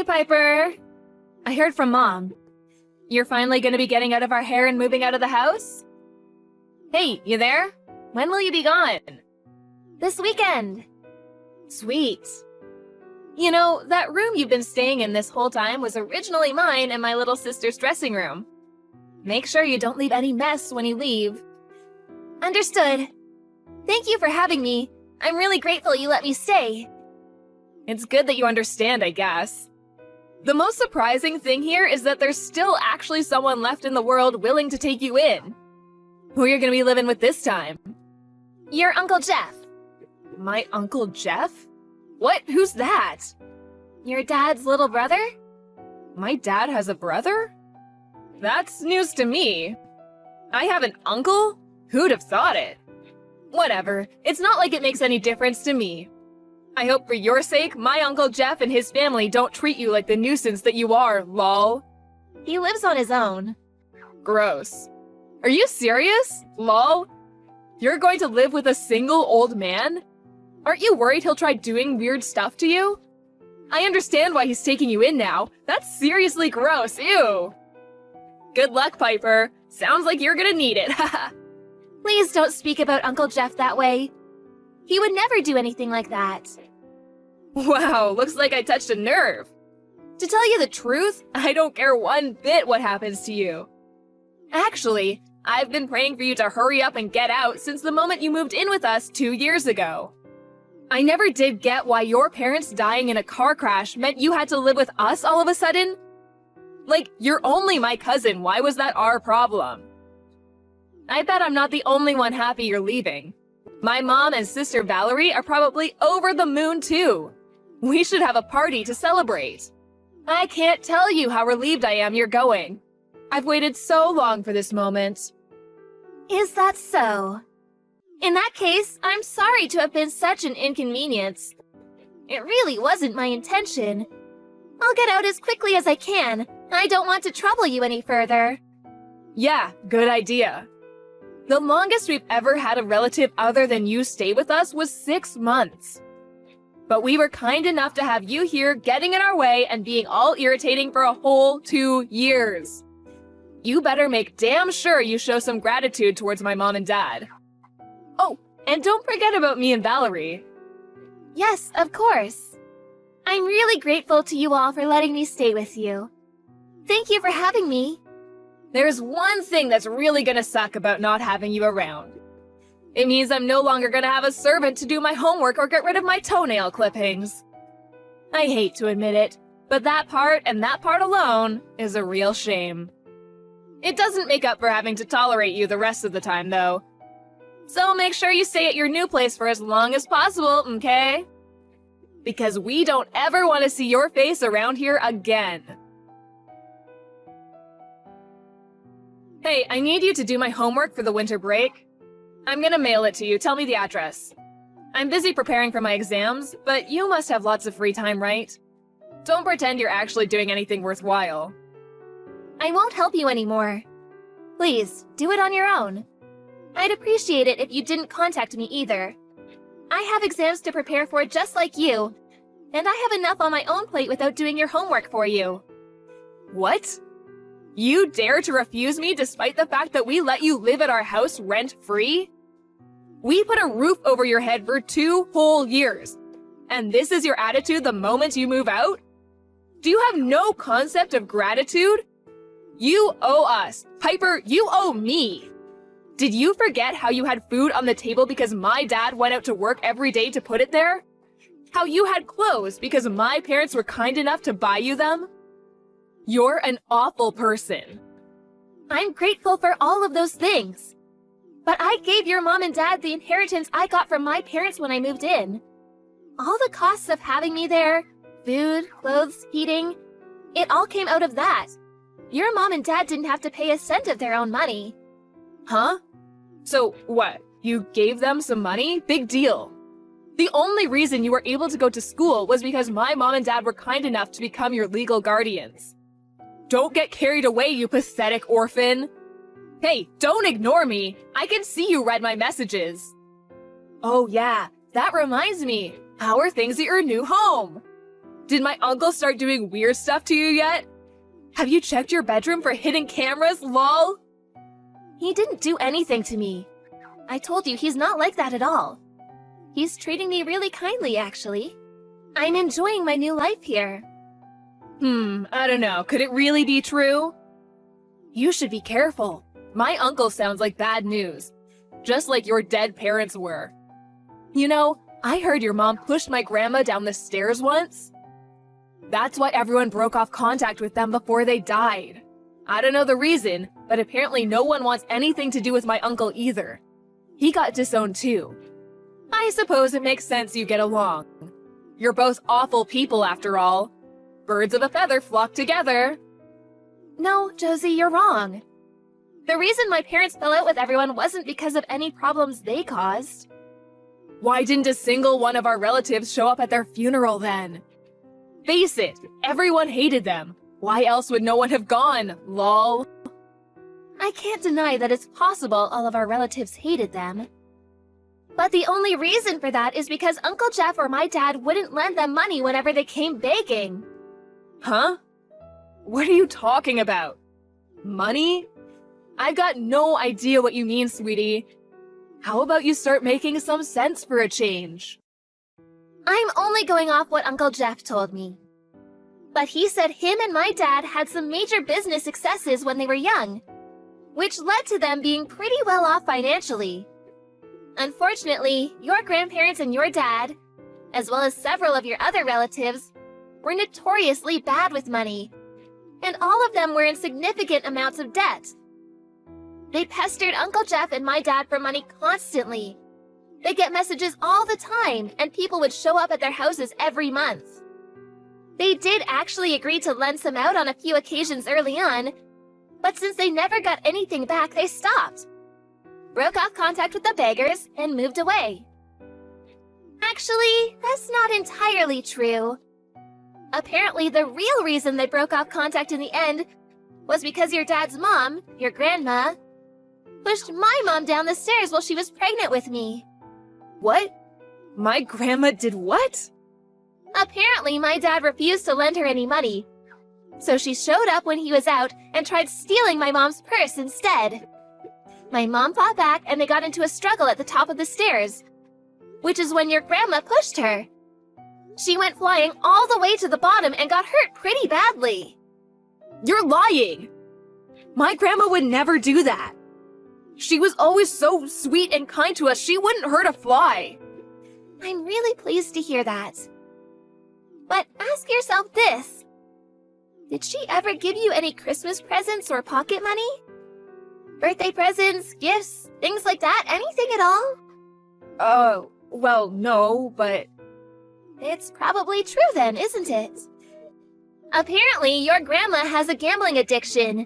Piper! I heard from Mom. You're finally gonna be getting out of our hair and moving out of the house? Hey, you there? When will you be gone? This weekend. Sweet. You know, that room you've been staying in this whole time was originally mine and my little sister's dressing room. Make sure you don't leave any mess when you leave. Understood. Thank you for having me. I'm really grateful you let me stay. It's good that you understand, I guess. The most surprising thing here is that there's still actually someone left in the world willing to take you in. Who you're gonna be living with this time? Your Uncle Jeff. My Uncle Jeff? What? Who's that? Your dad's little brother? My dad has a brother? That's news to me. I have an uncle? Who'd have thought it? Whatever, it's not like it makes any difference to me. I hope for your sake, my Uncle Jeff and his family don't treat you like the nuisance that you are, lol. He lives on his own. Gross. Are you serious? Lol? You're going to live with a single old man? Aren't you worried he'll try doing weird stuff to you? I understand why he's taking you in now. That's seriously gross, ew. Good luck, Piper. Sounds like you're gonna need it, haha. Please don't speak about Uncle Jeff that way. He would never do anything like that. Wow, looks like I touched a nerve. To tell you the truth, I don't care one bit what happens to you. Actually, I've been praying for you to hurry up and get out since the moment you moved in with us 2 years ago. I never did get why your parents dying in a car crash meant you had to live with us all of a sudden. Like, you're only my cousin, why was that our problem? I bet I'm not the only one happy you're leaving. My mom and sister Valerie are probably over the moon too. We should have a party to celebrate. I can't tell you how relieved I am you're going. I've waited so long for this moment. Is that so? In that case, I'm sorry to have been such an inconvenience. It really wasn't my intention. I'll get out as quickly as I can. I don't want to trouble you any further. Yeah, good idea. The longest we've ever had a relative other than you stay with us was 6 months. But we were kind enough to have you here getting in our way and being all irritating for a whole 2 years. You better make damn sure you show some gratitude towards my mom and dad. Oh, and don't forget about me and Valerie. Yes, of course. I'm really grateful to you all for letting me stay with you. Thank you for having me. There's one thing that's really gonna suck about not having you around. It means I'm no longer gonna have a servant to do my homework or get rid of my toenail clippings. I hate to admit it, but that part and that part alone is a real shame. It doesn't make up for having to tolerate you the rest of the time, though. So make sure you stay at your new place for as long as possible, okay? Because we don't ever want to see your face around here again. Hey, I need you to do my homework for the winter break. I'm gonna mail it to you. Tell me the address. I'm busy preparing for my exams, but you must have lots of free time, right? Don't pretend you're actually doing anything worthwhile. I won't help you anymore. Please, do it on your own. I'd appreciate it if you didn't contact me either. I have exams to prepare for just like you, and I have enough on my own plate without doing your homework for you. What? You dare to refuse me despite the fact that we let you live at our house rent-free? We put a roof over your head for 2 whole years, and this is your attitude the moment you move out? Do you have no concept of gratitude? You owe us. Piper, you owe me. Did you forget how you had food on the table because my dad went out to work every day to put it there? How you had clothes because my parents were kind enough to buy you them? You're an awful person. I'm grateful for all of those things. But I gave your mom and dad the inheritance I got from my parents when I moved in. All the costs of having me there, food, clothes, heating, it all came out of that. Your mom and dad didn't have to pay a cent of their own money. Huh? So what? You gave them some money? Big deal. The only reason you were able to go to school was because my mom and dad were kind enough to become your legal guardians. Don't get carried away, you pathetic orphan. Hey, don't ignore me. I can see you read my messages. Oh yeah, that reminds me. How are things at your new home? Did my uncle start doing weird stuff to you yet? Have you checked your bedroom for hidden cameras, lol? He didn't do anything to me. I told you he's not like that at all. He's treating me really kindly, actually. I'm enjoying my new life here. I don't know. Could it really be true? You should be careful. My uncle sounds like bad news, just like your dead parents were. You know, I heard your mom pushed my grandma down the stairs once. That's why everyone broke off contact with them before they died. I don't know the reason, but apparently no one wants anything to do with my uncle either. He got disowned too. I suppose it makes sense you get along. You're both awful people after all. Birds of a feather flock together. No, Josie, you're wrong. The reason my parents fell out with everyone wasn't because of any problems they caused. Why didn't a single one of our relatives show up at their funeral then? Face it, everyone hated them. Why else would no one have gone, lol? I can't deny that it's possible all of our relatives hated them. But the only reason for that is because Uncle Jeff or my dad wouldn't lend them money whenever they came begging. Huh? What are you talking about? Money? I've got no idea what you mean, sweetie. How about you start making some sense for a change? I'm only going off what Uncle Jeff told me. But he said him and my dad had some major business successes when they were young, which led to them being pretty well off financially. Unfortunately, your grandparents and your dad, as well as several of your other relatives, were notoriously bad with money, and all of them were in significant amounts of debt. They pestered Uncle Jeff and my dad for money constantly. They'd get messages all the time, and people would show up at their houses every month. They did actually agree to lend some out on a few occasions early on, but since they never got anything back, they stopped, broke off contact with the beggars, and moved away. Actually, that's not entirely true. Apparently, the real reason they broke off contact in the end was because your dad's mom, your grandma, pushed my mom down the stairs while she was pregnant with me. What? My grandma did what? Apparently, my dad refused to lend her any money, so she showed up when he was out and tried stealing my mom's purse instead. My mom fought back and they got into a struggle at the top of the stairs, which is when your grandma pushed her. She went flying all the way to the bottom and got hurt pretty badly. You're lying! My grandma would never do that. She was always so sweet and kind to us, she wouldn't hurt a fly. I'm really pleased to hear that. But ask yourself this. Did she ever give you any Christmas presents or pocket money? Birthday presents, gifts, things like that, anything at all? Oh, well, no, but... It's probably true then, isn't it? Apparently, your grandma has a gambling addiction.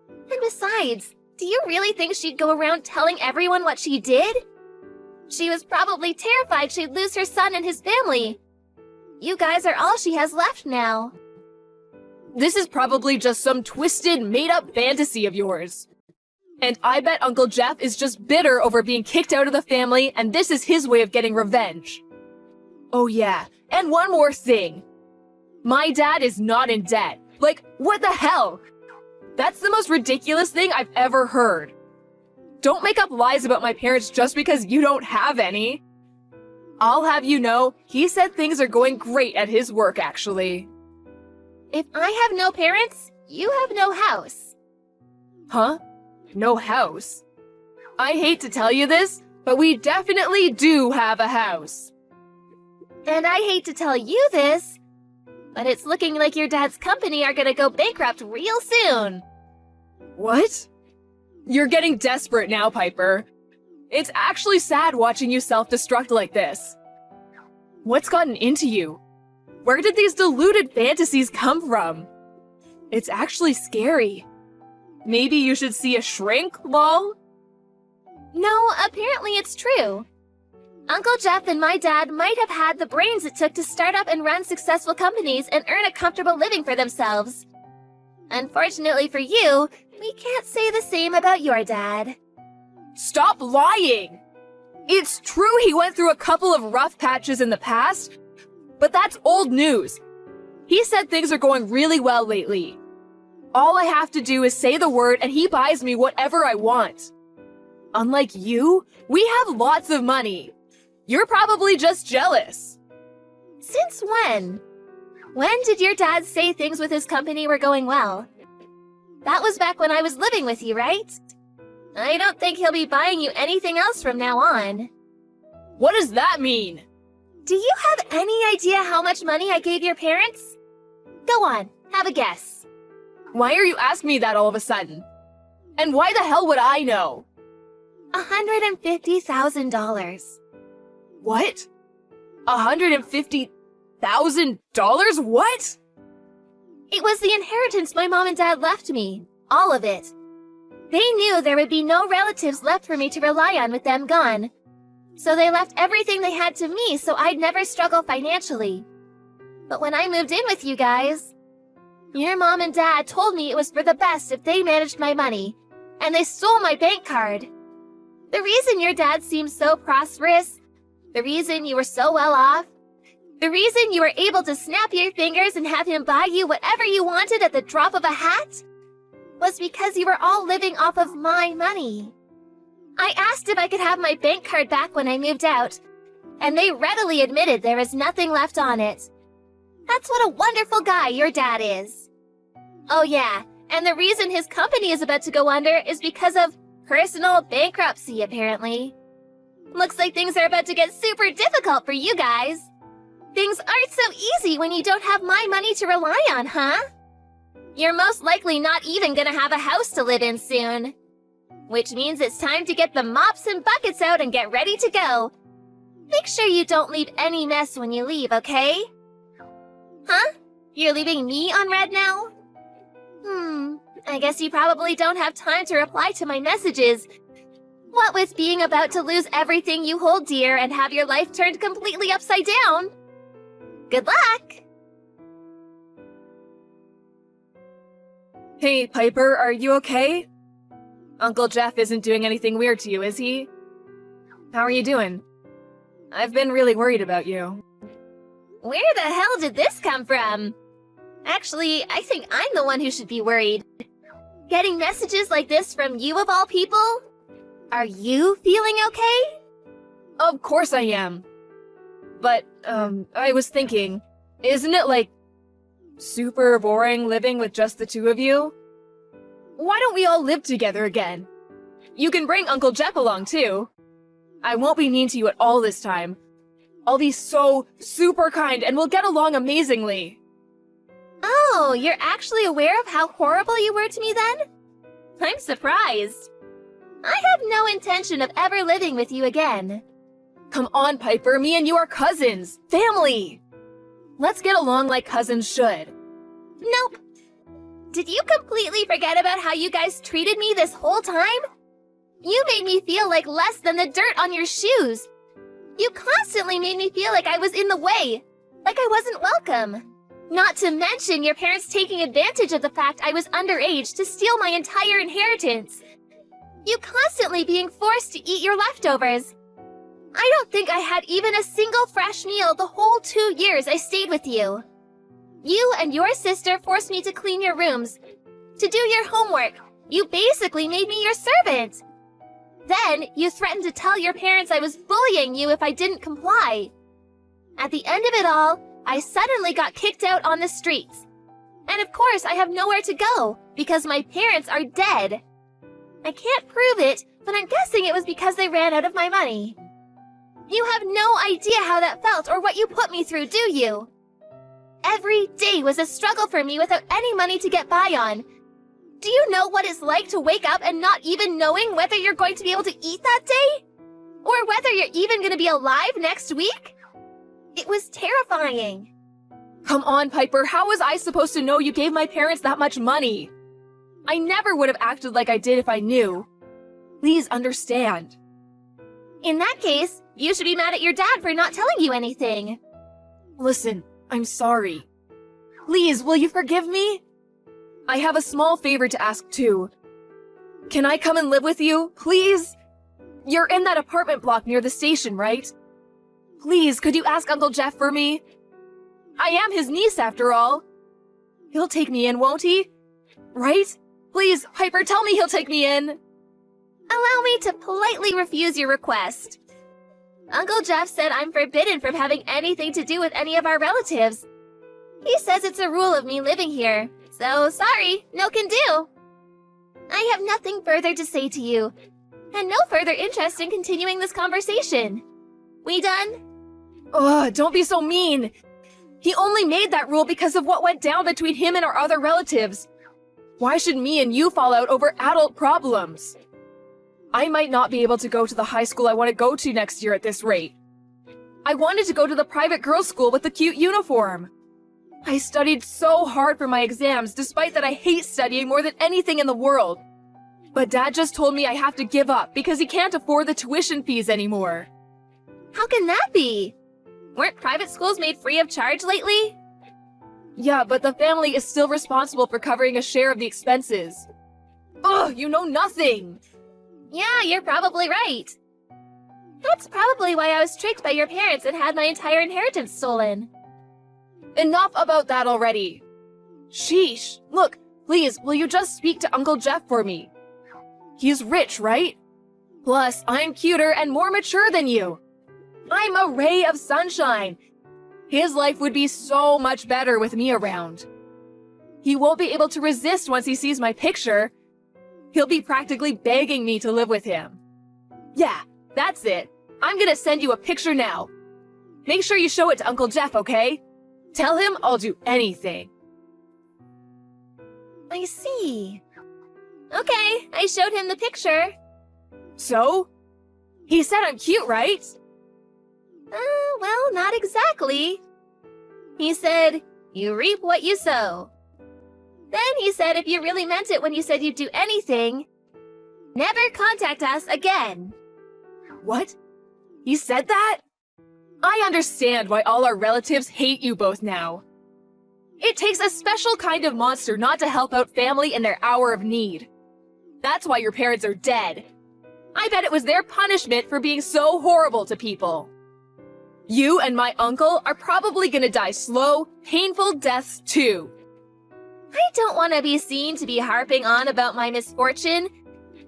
And besides, do you really think she'd go around telling everyone what she did? She was probably terrified she'd lose her son and his family. You guys are all she has left now. This is probably just some twisted, made-up fantasy of yours. And I bet Uncle Jeff is just bitter over being kicked out of the family, and this is his way of getting revenge. Oh yeah, and one more thing. My dad is not in debt. Like, what the hell? That's the most ridiculous thing I've ever heard. Don't make up lies about my parents just because you don't have any. I'll have you know, he said things are going great at his work, actually. If I have no parents, you have no house. Huh? No house? I hate to tell you this, but we definitely do have a house. And I hate to tell you this, but it's looking like your dad's company are gonna go bankrupt real soon. What? You're getting desperate now, Piper. It's actually sad watching you self-destruct like this. What's gotten into you? Where did these deluded fantasies come from? It's actually scary. Maybe you should see a shrink, lol? No, apparently it's true. Uncle Jeff and my dad might have had the brains it took to start up and run successful companies and earn a comfortable living for themselves. Unfortunately for you, we can't say the same about your dad. Stop lying! It's true he went through a couple of rough patches in the past, but that's old news. He said things are going really well lately. All I have to do is say the word and he buys me whatever I want. Unlike you, we have lots of money. You're probably just jealous. Since when? When did your dad say things with his company were going well? That was back when I was living with you, right? I don't think he'll be buying you anything else from now on. What does that mean? Do you have any idea how much money I gave your parents? Go on, have a guess. Why are you asking me that all of a sudden? And why the hell would I know? $150,000. What? $150,000? What? It was the inheritance my mom and dad left me. All of it. They knew there would be no relatives left for me to rely on with them gone. So they left everything they had to me so I'd never struggle financially. But when I moved in with you guys, your mom and dad told me it was for the best if they managed my money, and they stole my bank card. The reason your dad seemed so prosperous, the reason you were so well off, the reason you were able to snap your fingers and have him buy you whatever you wanted at the drop of a hat, was because you were all living off of my money. I asked if I could have my bank card back when I moved out, and they readily admitted there is nothing left on it. That's what a wonderful guy your dad is. Oh yeah, and the reason his company is about to go under is because of personal bankruptcy, apparently. Looks like things are about to get super difficult for you guys. Things aren't so easy when you don't have my money to rely on, huh? You're most likely not even gonna have a house to live in soon. Which means it's time to get the mops and buckets out and get ready to go. Make sure you don't leave any mess when you leave, okay? Huh? You're leaving me on red now? I guess you probably don't have time to reply to my messages. What with being about to lose everything you hold dear and have your life turned completely upside down. Good luck! Hey, Piper, are you okay? Uncle Jeff isn't doing anything weird to you, is he? How are you doing? I've been really worried about you. Where the hell did this come from? Actually, I think I'm the one who should be worried. Getting messages like this from you of all people? Are you feeling okay? Of course I am. But, I was thinking, isn't it, like, super boring living with just the two of you? Why don't we all live together again? You can bring Uncle Jeff along, too. I won't be mean to you at all this time. I'll be so super kind and we'll get along amazingly. Oh, you're actually aware of how horrible you were to me then? I'm surprised. I have no intention of ever living with you again. Come on, Piper, me and you are cousins, family. Let's get along like cousins should. Nope. Did you completely forget about how you guys treated me this whole time? You made me feel like less than the dirt on your shoes. You constantly made me feel like I was in the way, like I wasn't welcome. Not to mention your parents taking advantage of the fact I was underage to steal my entire inheritance. You constantly being forced to eat your leftovers. I don't think I had even a single fresh meal the whole 2 years I stayed with you. You and your sister forced me to clean your rooms, to do your homework. You basically made me your servant. Then you threatened to tell your parents I was bullying you if I didn't comply. At the end of it all, I suddenly got kicked out on the streets. And of course, I have nowhere to go because my parents are dead. I can't prove it, but I'm guessing it was because they ran out of my money. You have no idea how that felt or what you put me through, do you? Every day was a struggle for me without any money to get by on. Do you know what it's like to wake up and not even knowing whether you're going to be able to eat that day? Or whether you're even going to be alive next week? It was terrifying. Come on, Piper, how was I supposed to know you gave my parents that much money? I never would have acted like I did if I knew. Please understand. In that case, you should be mad at your dad for not telling you anything. Listen, I'm sorry. Please, will you forgive me? I have a small favor to ask too. Can I come and live with you, please? You're in that apartment block near the station, right? Please, could you ask Uncle Jeff for me? I am his niece after all. He'll take me in, won't he? Right? Please, Piper, tell me he'll take me in. Allow me to politely refuse your request. Uncle Jeff said I'm forbidden from having anything to do with any of our relatives. He says it's a rule of me living here, so sorry, no can do. I have nothing further to say to you, and no further interest in continuing this conversation. We done? Ugh, don't be so mean. He only made that rule because of what went down between him and our other relatives. Why should me and you fall out over adult problems? I might not be able to go to the high school I want to go to next year at this rate. I wanted to go to the private girls' school with the cute uniform. I studied so hard for my exams, despite that I hate studying more than anything in the world. But Dad just told me I have to give up because he can't afford the tuition fees anymore. How can that be? Weren't private schools made free of charge lately? Yeah, but the family is still responsible for covering a share of the expenses. Ugh, you know nothing! Yeah, you're probably right. That's probably why I was tricked by your parents and had my entire inheritance stolen. Enough about that already. Sheesh. Look, please, will you just speak to Uncle Jeff for me? He's rich, right? Plus, I'm cuter and more mature than you. I'm a ray of sunshine. His life would be so much better with me around. He won't be able to resist once he sees my picture. He'll be practically begging me to live with him. Yeah, that's it. I'm gonna send you a picture now. Make sure you show it to Uncle Jeff, okay? Tell him I'll do anything. I see. Okay, I showed him the picture. So? He said I'm cute, right? Well, not exactly. He said, you reap what you sow. Then he said if you really meant it when you said you'd do anything, never contact us again. What? He said that? I understand why all our relatives hate you both now. It takes a special kind of monster not to help out family in their hour of need. That's why your parents are dead. I bet it was their punishment for being so horrible to people. You and my uncle are probably gonna die slow, painful deaths too. I don't want to be seen to be harping on about my misfortune.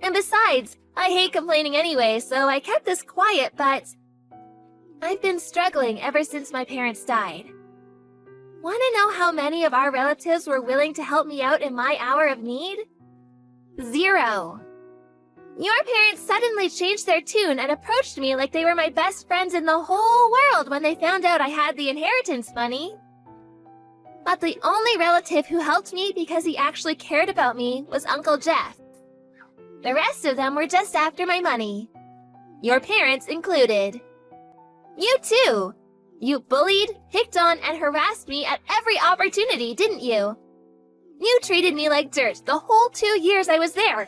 And besides, I hate complaining anyway, so I kept this quiet, but I've been struggling ever since my parents died. Want to know how many of our relatives were willing to help me out in my hour of need? 0. Your parents suddenly changed their tune and approached me like they were my best friends in the whole world when they found out I had the inheritance money. But the only relative who helped me because he actually cared about me was Uncle Jeff. The rest of them were just after my money. Your parents included. You too! You bullied, picked on, and harassed me at every opportunity, didn't you? You treated me like dirt the whole 2 years I was there.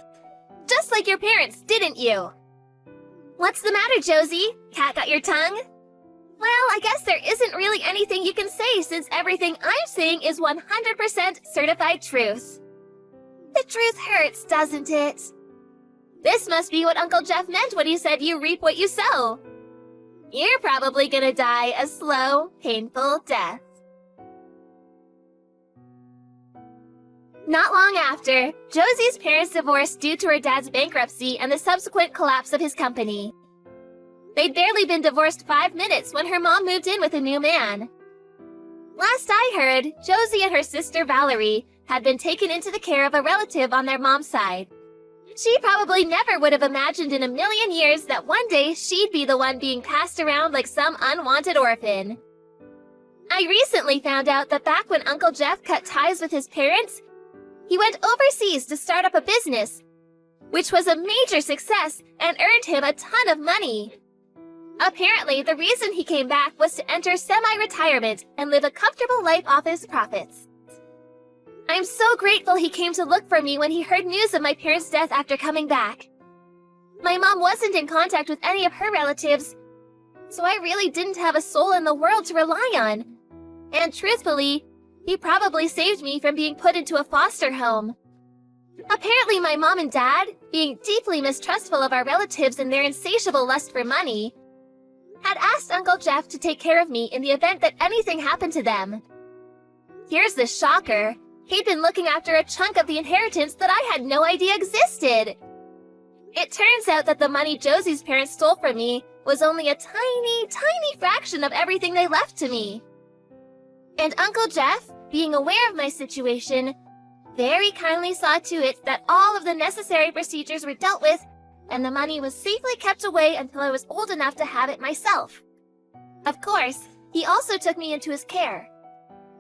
Just like your parents, didn't you? What's the matter, Josie? Cat got your tongue? Well, I guess there isn't really anything you can say since everything I'm saying is 100% certified truth. The truth hurts, doesn't it? This must be what Uncle Jeff meant when he said you reap what you sow. You're probably gonna die a slow, painful death. Not long after, Josie's parents divorced due to her dad's bankruptcy and the subsequent collapse of his company. They'd barely been divorced 5 minutes when her mom moved in with a new man. Last I heard, Josie and her sister Valerie had been taken into the care of a relative on their mom's side. She probably never would have imagined in a million years that one day she'd be the one being passed around like some unwanted orphan. I recently found out that back when Uncle Jeff cut ties with his parents, he went overseas to start up a business, which was a major success and earned him a ton of money. Apparently, the reason he came back was to enter semi-retirement and live a comfortable life off his profits. I'm so grateful he came to look for me when he heard news of my parents' death after coming back. My mom wasn't in contact with any of her relatives, so I really didn't have a soul in the world to rely on. And truthfully, he probably saved me from being put into a foster home. Apparently, my mom and dad, being deeply mistrustful of our relatives and their insatiable lust for money, had asked Uncle Jeff to take care of me in the event that anything happened to them. Here's the shocker. He'd been looking after a chunk of the inheritance that I had no idea existed. It turns out that the money Josie's parents stole from me was only a tiny, tiny fraction of everything they left to me. And Uncle Jeff, being aware of my situation, very kindly saw to it that all of the necessary procedures were dealt with and the money was safely kept away until I was old enough to have it myself. Of course, he also took me into his care.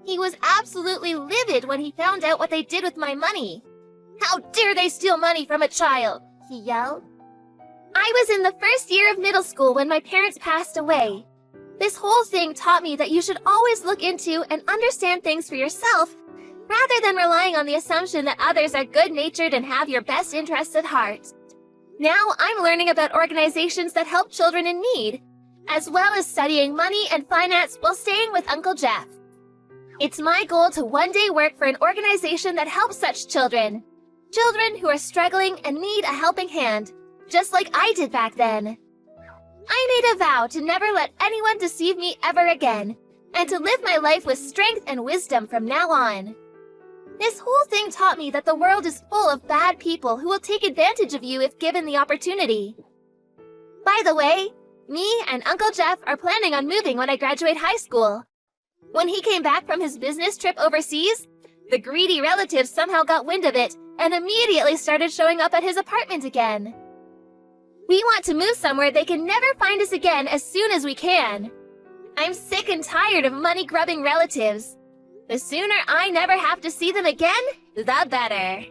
He was absolutely livid when he found out what they did with my money. "How dare they steal money from a child?" he yelled. I was in the first year of middle school when my parents passed away. This whole thing taught me that you should always look into and understand things for yourself, rather than relying on the assumption that others are good-natured and have your best interests at heart. Now I'm learning about organizations that help children in need, as well as studying money and finance while staying with Uncle Jeff. It's my goal to one day work for an organization that helps such children. Children who are struggling and need a helping hand, just like I did back then. I made a vow to never let anyone deceive me ever again, and to live my life with strength and wisdom from now on. This whole thing taught me that the world is full of bad people who will take advantage of you if given the opportunity. By the way, me and Uncle Jeff are planning on moving when I graduate high school. When he came back from his business trip overseas, the greedy relatives somehow got wind of it and immediately started showing up at his apartment again. We want to move somewhere they can never find us again as soon as we can. I'm sick and tired of money-grubbing relatives. The sooner I never have to see them again, the better.